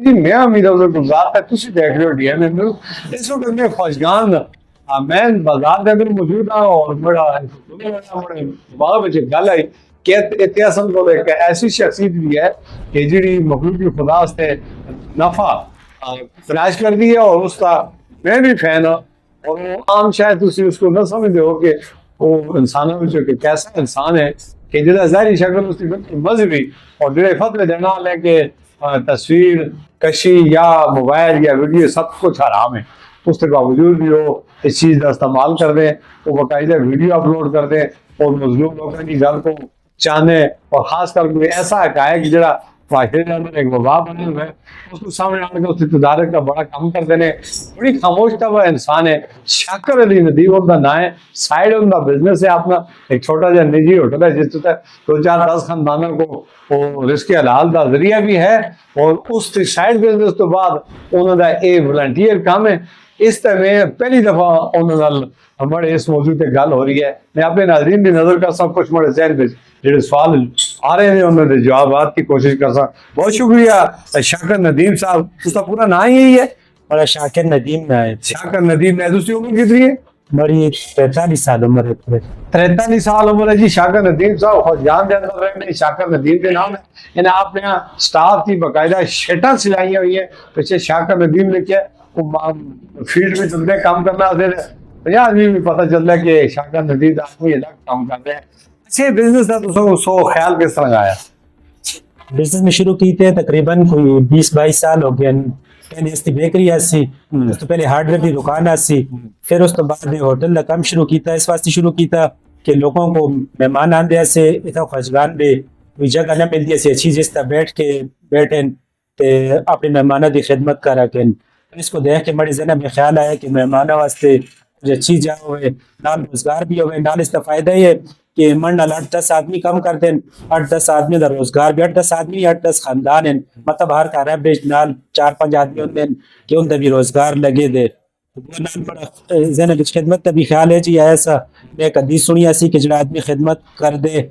جی میں امیر افضل گلزار ہے، تسی دیکھ رہے ہو ڈی این اے اس وقت میں خوشگان میں بازار کے اندر موجود ہوں اور بڑا بعد میں گل آئی کہ اتیاسن کو ایک ایسی شخصیت بھی ہے کہ جڑی مخلوق کی خدا سے نفع تلاش کر دی ہے، اور اس کا میں بھی فین ہوں، اور وہ عام شاید تسی اس کو نہ سمجھتے ہو کہ وہ انسانوں میں کہ کیسا انسان ہے کہ جہاں ظاہری شکل اس کی بالکل مذہبی اور جڑے فتوے دینا لے کہ تصویر کشی یا موبائل یا ویڈیو سب کچھ حرام ہے، اس کے باوجود بھی وہ اس چیز کا استعمال کر دیں، وہ باقاعدہ ویڈیو اپلوڈ کر دیں اور مظلوم لوگوں کی گل کو چاہنے، اور خاص کر کوئی ایسا حقائق جڑا معاشرے کے اندر ایک وبا بنے ہوئے اس کو سامنے آنے کا اس تدارک کا بڑا کام کر دینے، بڑی خاموش طبع انسان ہے۔ شاکر علی ندیم ان کا نام ہے، سائڈ ان کا بزنس ہے اپنا، ایک چھوٹا جا نجی ہوٹل ہے جس سے 2-4-10 خاندانوں کو وہ رزق حلال کا ذریعہ بھی ہے، اور اس سائڈ بزنس تو بعد انہوں کا یہ والنٹیئر کام ہے۔ اس طرح پہلی دفعہ انہوں ہمارے اس موضوع پہ گل ہو رہی ہے، میں اپنے ناظرین کی نظر کر سب کچھ ہمارے ذہن میں جڑے سوال آ رہے ہیں انہوں نے جوابات کی کوشش کر سا۔ بہت شکریہ شاکر ندیم صاحب، اس کا پورا نام یہی ہے؟ اور شاکر ندیم میں ہے۔ شاکر ندیم میں دوسری عمر کتنی ہے؟ میری 43 سال عمر ہے۔ 43 سال عمر ہے جی شاکر ندیم صاحب، خوشگان دے اندر رہنے شاکر ندیم کے نام ہے۔ انہیں آپ نے سٹاف کی باقاعدہ شیٹاں سلائی ہوئی ہیں، پیچھے شاکر ندیم لکھا ہے، فیلڈ میں چلتے کام کرنا پھر 50 آدمی بھی پتہ چلتا ہے کہ شاکر ندیم آدمی الگ کام کر رہے ہیں۔ اچھے بزنس ہے تو سو خیال کس طرح آیا؟ بزنس میں شروع کی تھے تقریباً کوئی 20-22 سال ہو گئے۔ پہلے اس کی بیکری آسی، اس تو پہلے ہارڈ ویئر کی دکان آسی، پھر اس تو بعد میں ہوٹل کا کام شروع کیتا۔ اس واسطے شروع کیتا کہ لوگوں کو مہمان آندے ایسے اتنا خوشگان بھی کوئی جگہ نہ ملتی ایسی اچھی جس طرح بیٹھ کے بیٹھیں تے اپنے مہمانوں کی خدمت کر رکھیں۔ اس کو دیکھ کے بڑے ذہن میں خیال آیا کہ مہمانوں واسطے اچھی جگہ ہوئے، نال روزگار بھی ہوئے، نال اس کا فائدہ یہ کہ من نال 8-10 آدمی کم کر دیں، 8-10 آدمی کا روزگار بھی 8-10 آدمی 8-10 خاندان ہیں، مطلب ہر گھر بیچ نال 4-5 آدمی ہوتے ہیں کہ ان کا بھی روزگار لگے دے۔ نال بڑا ذہن میں خدمت کا بھی خیال ہے جی ایسا میں ایک حدیث سنی ایسی کہ جڑا آدمی خدمت کر دے،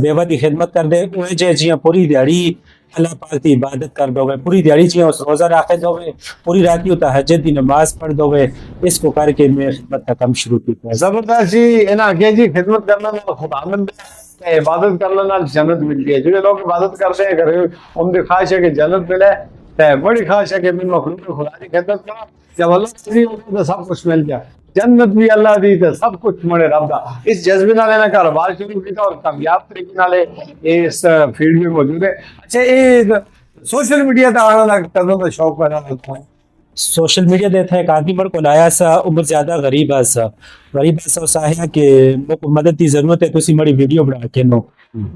بیوہ دی خدمت کر دے، وہ جی پوری دیہڑی اللہ پاک دی عبادت کر دو گے، پوری دیہڑی جی اس روزہ رکھ دو گے، پوری رات کی تہجد دی نماز پڑھ دو گے۔ اس کو کر کے میں خدمت کا کام شروع کیا۔ زبردست جی، انہاں کہ جی خدمت کرنا نال خدا ملتا ہے، عبادت کرنا نال جنت ملتی ہے۔ جو لوگ عبادت کرتے ہیں گھر ان کی خواہش ہے کہ جنت ملے، تے بڑی خواہش ہے کہ میں مخلوق خدا کی خدمت کروں، جب اللہ کی ہوگی تو سب کچھ مل جائے، جنت بھی اللہ دی تے سب کچھ مڑے رب دا۔ اس جذبے نال انہاں کاروبار شروع کیتا اور کامیاب طریقے نال اس فیلڈ میں موجود ہے۔ اچھا یہ سوشل میڈیا تے آنا دا کدوں دا شوق پیدا ہوتا ہے؟ سوشل میڈیا دیتا ہے ایک آدمی بڑھ کو لایا سا عمر زیادہ غریب آسا اس آیا کہ مدد کی ضرورت ہے تو اسی مڑی ویڈیو بنا کے نو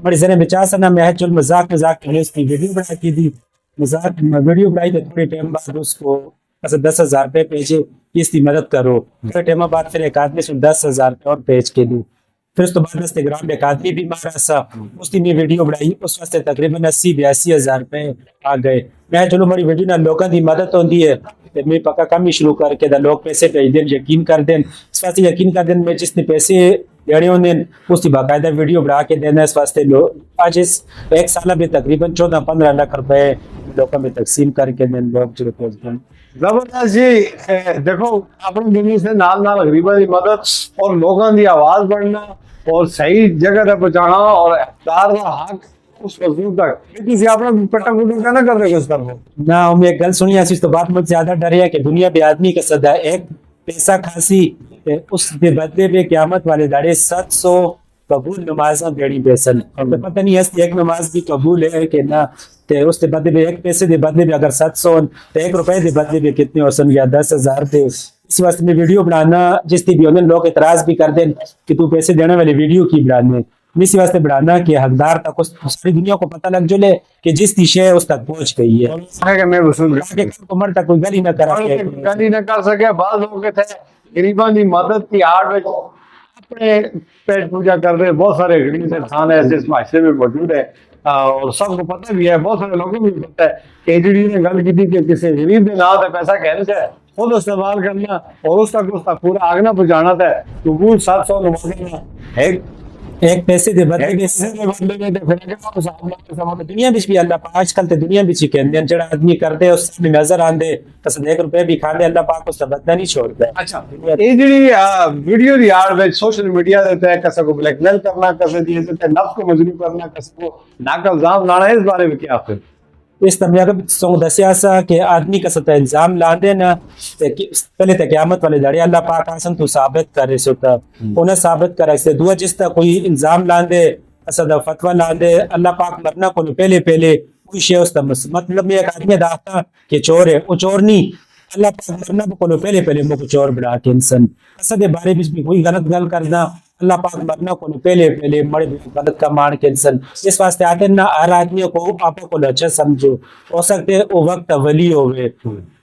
مڑی ذرے بچا سا نا میں چل مذاق میں اس کی ویڈیو بنا کی دی، مذاق میں ویڈیو بنائی تو تھوڑے ٹائم بعد اس کو 10,000 روپے بھیجے کہ اس کی مدد کرو۔ تھوڑے ٹائم بعد پھر ایک آدمی سے 10,000 روپے اور بھیج کے دی۔ پھر اس تو بعد انسٹاگرام میں ایک آدمی بھی مارا سا، اس کی میں ویڈیو بنائی، اس واسطے تقریباً 80-82 ہزار روپے آ گئے۔ میں چلو میری ویڈیو نہ لوگوں کی مدد ہوتی ہے، میں پکا کم ہی شروع کر کے لوگ پیسے بھیج دیں، یقین کر دیں، اس واسطے یقین کر دیں میں جس نے پیسے دینے ہوتے ہیں اس کی باقاعدہ ویڈیو بنا کے دینا۔ اس واسطے لوگ آج اس ایک سالہ میں تقریباً 14-15 لاکھ روپے لوگوں میں تقسیم کر کے دیں لوگ جو پہنچتے ہیں۔ زبردست جی، دیکھو اپنے بزنس سے نال نال غریبوں کی مدد اور لوگوں کی آواز بڑھنا اور صحیح جگہ تک پہنچانا اور اقتدار کا حق اس وضو تک کسی اپنا پٹا پٹا کا نہ کر دے اس طرح نہ ہمیں ایک گل سنی ایسی تو بات مجھے زیادہ ڈر ہے کہ دنیا پہ آدمی کا صدا ایک پیسہ کھاسی اس کے بدلے پہ قیامت والے داڑے 700 قبول نمازاں دیڑی پیسن پتہ نہیں ہے ایک نماز بھی قبول ہے کہ نہ، تے اس کے بدلے میں ایک پیسے دے بدلے میں اگر 700 تو 1 روپے دے بدلے میں کتنے ہو سن یا 10,000 دے۔ اس واسطے میں ویڈیو بنانا جس کی بھی ہونے لوگ اعتراض بھی کر دیں کہ تو پیسے دینے والے ویڈیو کی بنانے، اسی واسطے بڑھانا کہ حقدار تک ساری دنیا کو پتہ لگ جلے کہ جس کی شے اس تک پہنچ گئی ہے، میں وصول عمر تک کوئی گلی نہ کر سکے۔ بعض لوگ تھے غریباں کی مدد کی آڑ میں اپنے پیٹ پوجا کر رہے، بہت سارے غریب انسان ایسے اس معاشرے میں موجود ہے اور سب کو پتہ بھی ہے، بہت سارے لوگوں کو بھی پتہ ہے کہ ایجڈی نے گل کی تھی کہ کسی غریب کے نام سے پیسہ کہنے سے خود استعمال کرنا اور اس تک پورا آگنا پہنچانا تھا۔ قبول 700 نمازیں ایک ایک پیسے دے بدلے دنیا بھی اللہ پاک آج کل تے دنیا بھی کہندے جڑا آدمی کردے اس میں نظر آندے کس 1 روپے بھی کھاندے اللہ پاک اس دا بدلہ نہیں چھوڑدا. اچھا یہ جڑی ویڈیو دی آڑ وچ سوشل میڈیا دے تے کسے کو بلیک میل کرنا کسے دی تے نفس کو مجروح کرنا کسے کو ناقص الزام لانا اس بارے میں کیا آپ اس طرح اگر سونگ دسیا سا کہ آدمی کا ستا الزام لاندے نا پہلے تے قیامت والے دڑے اللہ پاک آسن تو ثابت کرے سوتا انہیں ثابت کرے سے دعا جس تا کوئی الزام لاندے اسد فتوہ لاندے اللہ پاک مرنا کو پہلے کوئی شے اس تا مطلب میں ایک آدمی داختا کہ چور ہے وہ چور نہیں اللہ پاک مرنا کو پہلے مو چور بڑھا کے انسان اسد بارے بھی کوئی غلط گل کرنا اللہ پاک مرنا کو پہلے مڑے غلط کا مان کے انسان اس واسطے آتے نا ہر آدمی کو آپ کو اچھا سمجھو ہو سکتے وہ وقت ولی ہوئے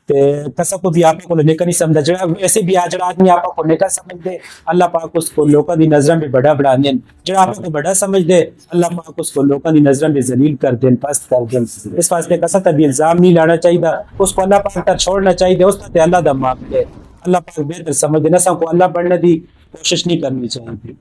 تے کسا کو بھی آپ کو نیکا نہیں سمجھا جڑا ایسے بھی جڑا آدمی آپ کو نیکا سمجھ دے اللہ پاک اس کو لوکاں دی نظراں میں بڑا دیں جڑا آپ کو بڑا سمجھ دے اللہ پاک اس کو لوکاں دی نظراں میں ذلیل کر دیں پست کر دیں. اس واسطے کسا تے بھی الزام نہیں لانا چاہیے اس کو اللہ پاک تا چھوڑنا چاہیے اس تے اللہ دا معاف دے اللہ پاک بہتر سمجھ دے نہ سا کو اللہ بڑھنے دی کوشش نہیں کرنی چاہیے.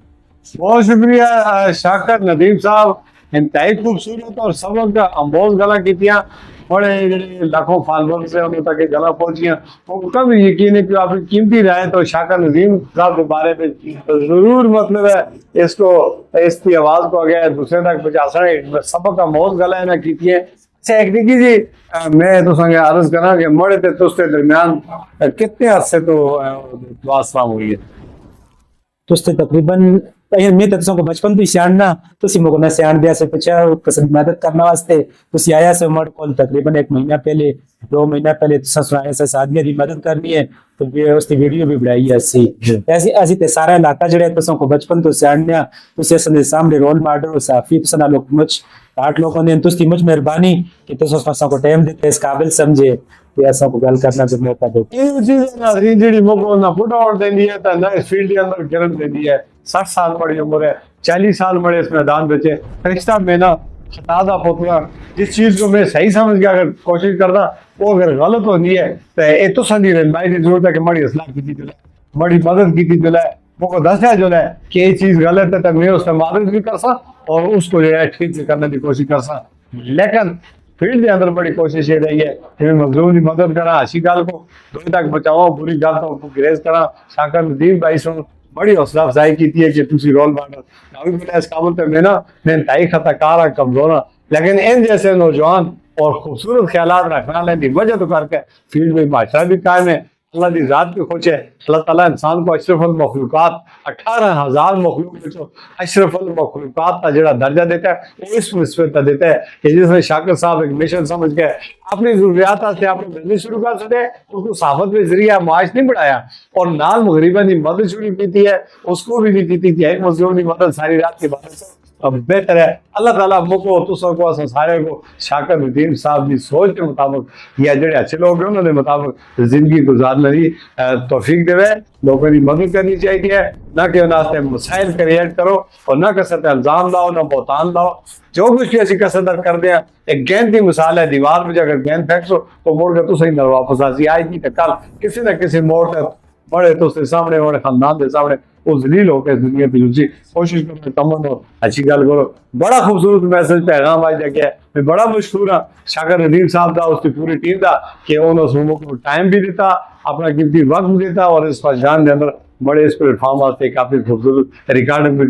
بہت شکریہ شاکر ندیم صاحب انتہائی خوبصورت اور سبق کا امبوز گلا کیتیاں بڑے لاکھوں فالوور سے انہوں تک گلا پہنچیاں وہ کم یقین ہے کہ آپ کی قیمتی رائے تو شاکر ندیم صاحب کے بارے میں ضرور مطلب ہے اس کی آواز کو آگے دوسرے تک پہنچا سکے سبق کا امبوز گلا ہے نا کیتیاں. اچھا ایک دیکھی جی میں تو سنگے عرض کرنا کہ مڑے تے تو اس کے درمیان کتنے عرصے تو دعا سلام ہوئی ہے تو تقریباً میں تو کو بچپن تو سیاڑنا تو مجھے نہ سیاڑ دیا سے پوچھا مدد کرنے واسطے تو آیا سے مڑ کو تقریباً 1 مہینہ پہلے 2 مہینہ پہلے سنایا سے آدمی کی مدد کرنی ہے تو اس کی ویڈیو بھی بنائی ہے ایسی تے سارا علاقہ جڑا ہے تو کو بچپن تو سیاڑنا تو سامنے رول ماڈل صافی تو سنا لوگ مجھ 8 لوگوں نے تو مجھ مہربانی کہ تو کو ٹائم دیتے اس قابل سمجھے ایسا کو گل کرنا جو موقع دے یہ چیز ناظرین جڑی موقع نہ فٹ آؤٹ دیندی ہے تے نہ اس فیلڈ کے اندر گرن دیندی ہے 60 سال بڑی عمر ہے 40 سال بڑے اس میدان بچے فرشتہ میں نا خطا دا پوتلا جس چیز کو میں صحیح سمجھ کے اگر کوشش کردا وہ اگر غلط ہوندی ہے تے اے تو سندی رہنمائی کی ضرورت ہے کہ بڑی اصلاح کیتی جائے بڑی مدد کیتی جائے وہ کو دسیا جو ہے کہ یہ چیز غلط ہے تے میں اس سے مدد بھی کرسا اور اس کو جو ہے ٹھیک کرنے کی کوشش کرسا. لیکن فیلڈ کے اندر بڑی کوشش یہ رہی ہے کہ میں مظلوم کی مدد کرا اچھی گل کو دور تک بچاؤ بری گل تو گریز کرا. شاکر ندیم بھائی سے بڑی حوصلہ افزائی کی ہے کہ تسی رول ماڈل اس قابل پہ میں انتہائی خطا کار ہاں کمزور ہاں لیکن ان جیسے نوجوان اور خوبصورت خیالات رکھنا لینے کی وجہ تو کر کے فیلڈ میں معاشرہ بھی قائم ہے اللہ کی ذات بھی خوش ہے. اللہ تعالیٰ انسان کو اشرف المخلوقات 18,000 مخلوق اشرف المخلوقات کا جڑا درجہ دیتا ہے وہ اس نسبت دیتا ہے کہ جس میں شاکر صاحب ایک مشن سمجھ کے اپنی ضروریات سے اپنے بزنس شروع کر سکتے اس کو صحافت میں ذریعہ معاش نہیں بڑھایا اور نال مغرباً کی مدد شروع کی ہے اس کو بھی نہیں کی تھی ایک مظلوم کی مدد ساری رات کے بعد بہتر ہے. اللہ تعالیٰ کو تو کو سارے کو شاکر ندیم صاحب کی سوچ کے مطابق یا جڑے اچھے لوگ ہیں انہوں نے مطابق زندگی گزارنے کی توفیق دے لوگوں کی مدد کرنی چاہیے نہ کہ انہیں مسائل کریٹ کرو اور نہ کسے الزام لاؤ نہ بہتان لاؤ جو کچھ بھی اسی کسے در کر دیا. ایک گیند کی مثال ہے دیوار میں اگر گیند پھینکسو تو موڑ کے تو صحیح نہ واپس آسی آئی تھی کل کسی نہ کسی موڑ پہ بڑے تو اس کے سامنے بڑے خاندان کے سامنے وہ ذلیل ہو کے دنیا پہ دوسری کوشش کرو تمن ہو اچھی گل کرو. بڑا خوبصورت میسج پیغام آج جگہ میں بڑا مشہور ہوں شاکر ندیم صاحب کا اس کی پوری ٹیم کا کہ انہوں نے کو ٹائم بھی دیتا اپنا قیمتی وقت بھی دیتا اور اس پریشان کے اندر بڑے اس پلیٹ فارم واسطے کافی خوبصورت ریکارڈنگ بھی